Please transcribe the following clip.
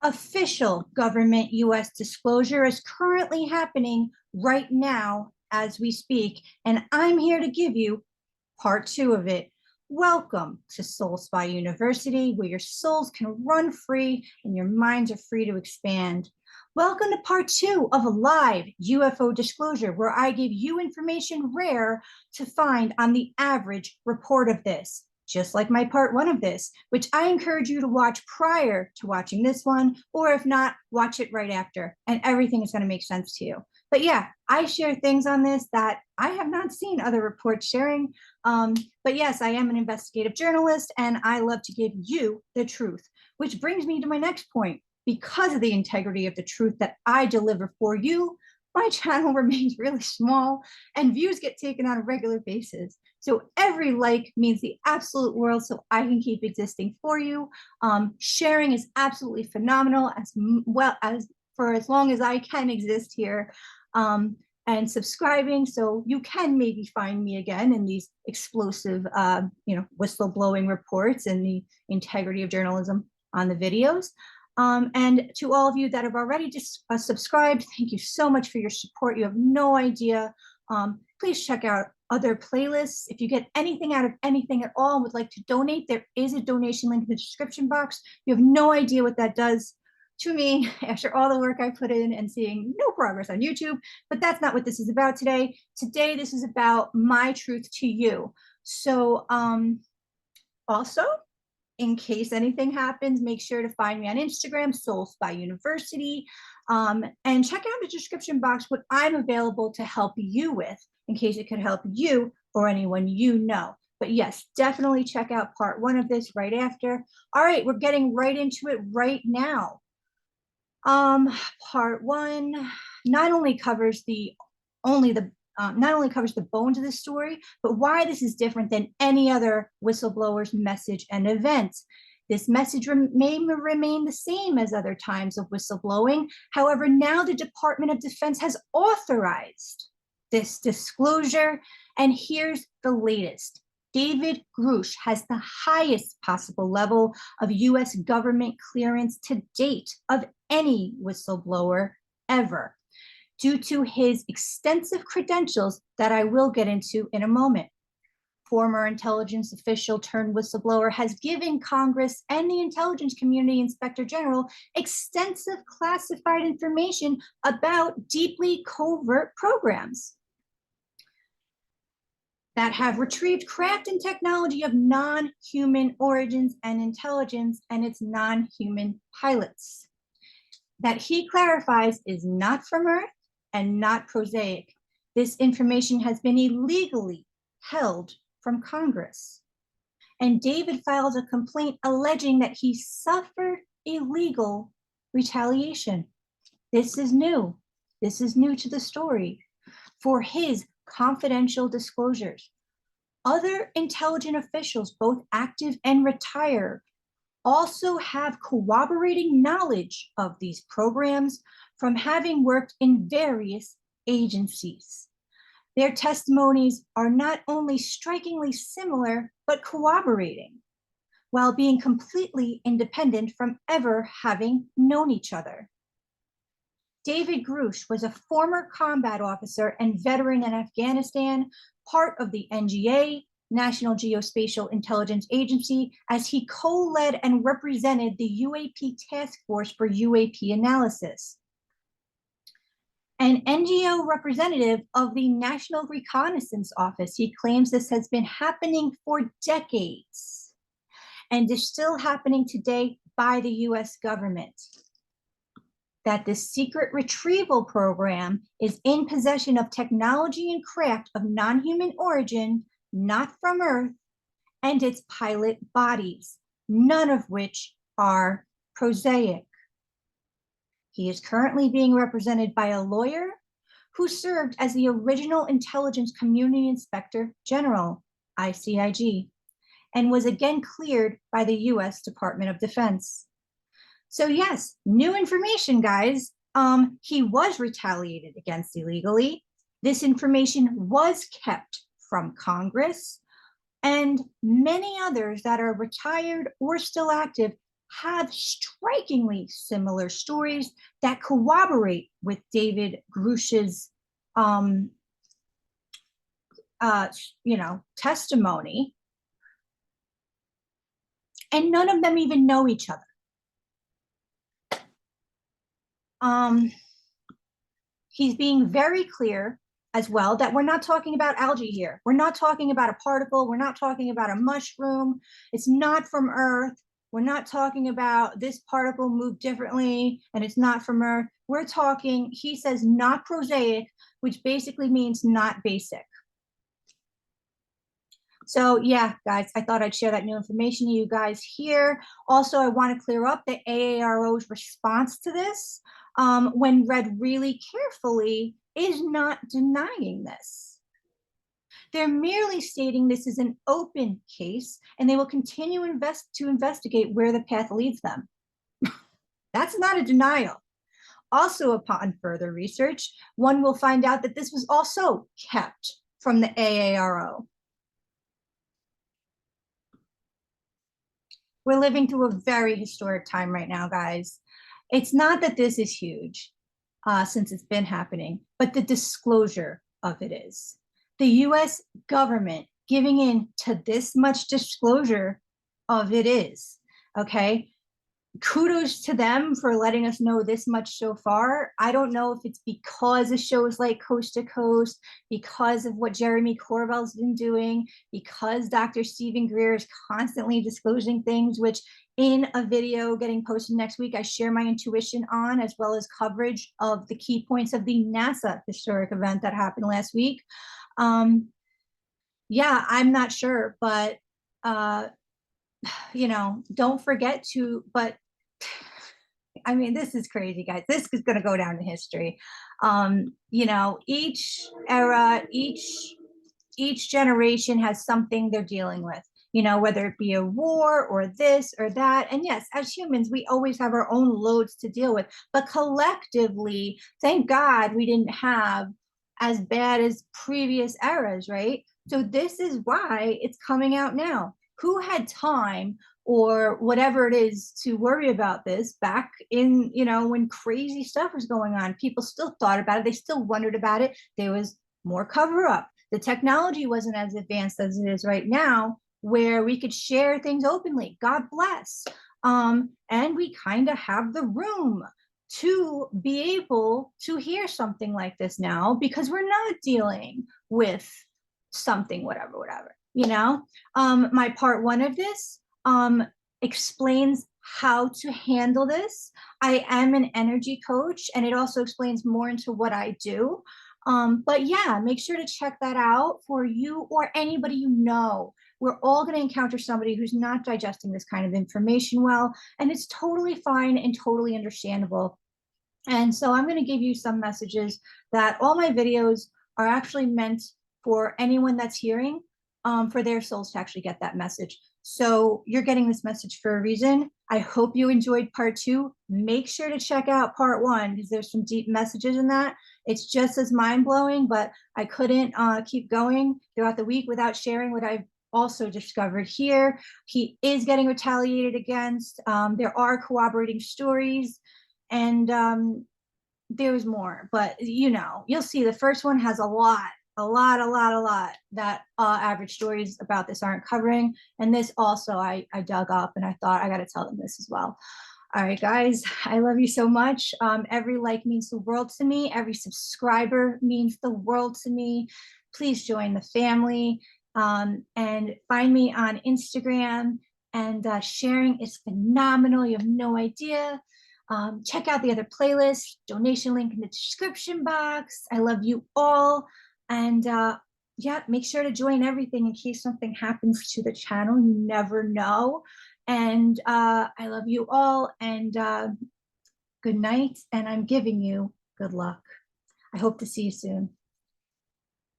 Official government US disclosure is currently happening right now as we speak, and I'm here to give you part 2 of it. Welcome to Soul Spy University, where your souls can run free and your minds are free to expand. Welcome to part 2 of a live UFO disclosure, where I give you information rare to find on the average report of this, just like my part 1 of this, which I encourage you to watch prior to watching this one, or if not, watch it right after, and everything is going to make sense to you. But yeah, I share things on this that I have not seen other reports sharing. But yes, I am an investigative journalist, and I love to give you the truth, which brings me to my next point. Because of the integrity of the truth that I deliver for you, my channel remains really small and views get taken on a regular basis. So every like means the absolute world, so I can keep existing for you. Sharing is absolutely phenomenal, as well as for as long as I can exist here. And subscribing, so you can maybe find me again in these explosive, whistleblowing reports and the integrity of journalism on the videos. And to all of you that have already just subscribed, thank you so much for your support. You have no idea. Please check out other playlists. If you get anything out of anything at all and would like to donate, there is a donation link in the description box. You have no idea what that does to me after all the work I put in and seeing no progress on YouTube. But that's not what this is about today. Today, this is about my truth to you. So also, in case anything happens, make sure to find me on Instagram, Soul Spy University, and check out the description box what I'm available to help you with, in case it could help you or anyone you know. But yes, definitely check out part 1 of this right after. All right, we're getting right into it right now. Part 1 not only covers the bones of the story, but why this is different than any other whistleblower's message and event. This message may remain the same as other times of whistleblowing. However, now the Department of Defense has authorized this disclosure, and here's the latest. David Grush has the highest possible level of US government clearance to date of any whistleblower ever, due to his extensive credentials that I will get into in a moment. Former intelligence official turned whistleblower has given Congress and the intelligence community inspector general extensive classified information about deeply covert programs that have retrieved craft and technology of non-human origins and intelligence and its non-human pilots. That he clarifies is not from Earth and not prosaic. This information has been illegally held from Congress. And David filed a complaint alleging that he suffered illegal retaliation. This is new. This is new to the story for his confidential disclosures. Other intelligent officials, both active and retired, also have corroborating knowledge of these programs from having worked in various agencies. Their testimonies are not only strikingly similar, but corroborating, while being completely independent from ever having known each other. David Grush was a former combat officer and veteran in Afghanistan, part of the NGA, National Geospatial Intelligence Agency, as he co-led and represented the UAP Task Force for UAP Analysis. An NGO representative of the National Reconnaissance Office, he claims this has been happening for decades and is still happening today by the US government. That the secret retrieval program is in possession of technology and craft of non-human origin, not from Earth, and its pilot bodies, none of which are prosaic. He is currently being represented by a lawyer who served as the original Intelligence Community Inspector General, ICIG, and was again cleared by the US Department of Defense. So yes, new information, guys. He was retaliated against illegally. This information was kept from Congress, and many others that are retired or still active have strikingly similar stories that corroborate with David Grush's, um, testimony, and none of them even know each other. He's being very clear as well that we're not talking about algae here. We're not talking about a particle. We're not talking about a mushroom. It's not from Earth. We're not talking about this particle moved differently and it's not from Earth. We're talking, he says, not prosaic, which basically means not basic. So yeah, guys, I thought I'd share that new information to you guys here. Also, I want to clear up the AARO's response to this, when read really carefully, is not denying this. They're merely stating this is an open case and they will continue to investigate where the path leads them. That's not a denial. Also, upon further research, one will find out that this was also kept from the AARO. We're living through a very historic time right now, guys. It's not that this is huge, since it's been happening, but the disclosure of it is. The US government giving in to this much disclosure of it is, okay? Kudos to them for letting us know this much so far. I don't know if it's because of shows like Coast to Coast, because of what Jeremy Corbell's been doing, because Dr. Stephen Greer is constantly disclosing things, which in a video getting posted next week, I share my intuition on, as well as coverage of the key points of the NASA historic event that happened last week. Yeah, I'm not sure, but don't forget to, but I mean, this is crazy, guys. This is going to go down in history. Each era, each generation has something they're dealing with, whether it be a war or this or that. And yes, as humans, we always have our own loads to deal with, but collectively, thank God we didn't have as bad as previous eras, right? So this is why it's coming out now. Who had time or whatever it is to worry about this back in, when crazy stuff was going on? People still thought about it. They still wondered about it. There was more cover up. The technology wasn't as advanced as it is right now, where we could share things openly. God bless. And we kind of have the room to be able to hear something like this now, because we're not dealing with something, whatever. My part one of this explains how to handle this. I am an energy coach, and it also explains more into what I do. But yeah, make sure to check that out for you or anybody you know. We're all going to encounter somebody who's not digesting this kind of information well, and it's totally fine and totally understandable. And so I'm going to give you some messages that all my videos are actually meant for anyone that's hearing, for their souls to actually get that message. So you're getting this message for a reason. I hope you enjoyed part 2. Make sure to check out part 1, because there's some deep messages in that. It's just as mind-blowing, but I couldn't keep going throughout the week without sharing what I've also discovered here. He is getting retaliated against. There are corroborating stories, and there's more, but you'll see the first one has a lot that average stories about this aren't covering. And this also I dug up, and I thought I got to tell them this as well. All right, guys, I love you so much. Every like means the world to me. Every subscriber means the world to me. Please join the family, and find me on Instagram. And sharing is phenomenal. You have no idea. Check out the other playlists, donation link in the description box. I love you all. And yeah, make sure to join everything in case something happens to the channel. You never know. And I love you all, and good night. And I'm giving you good luck. I hope to see you soon.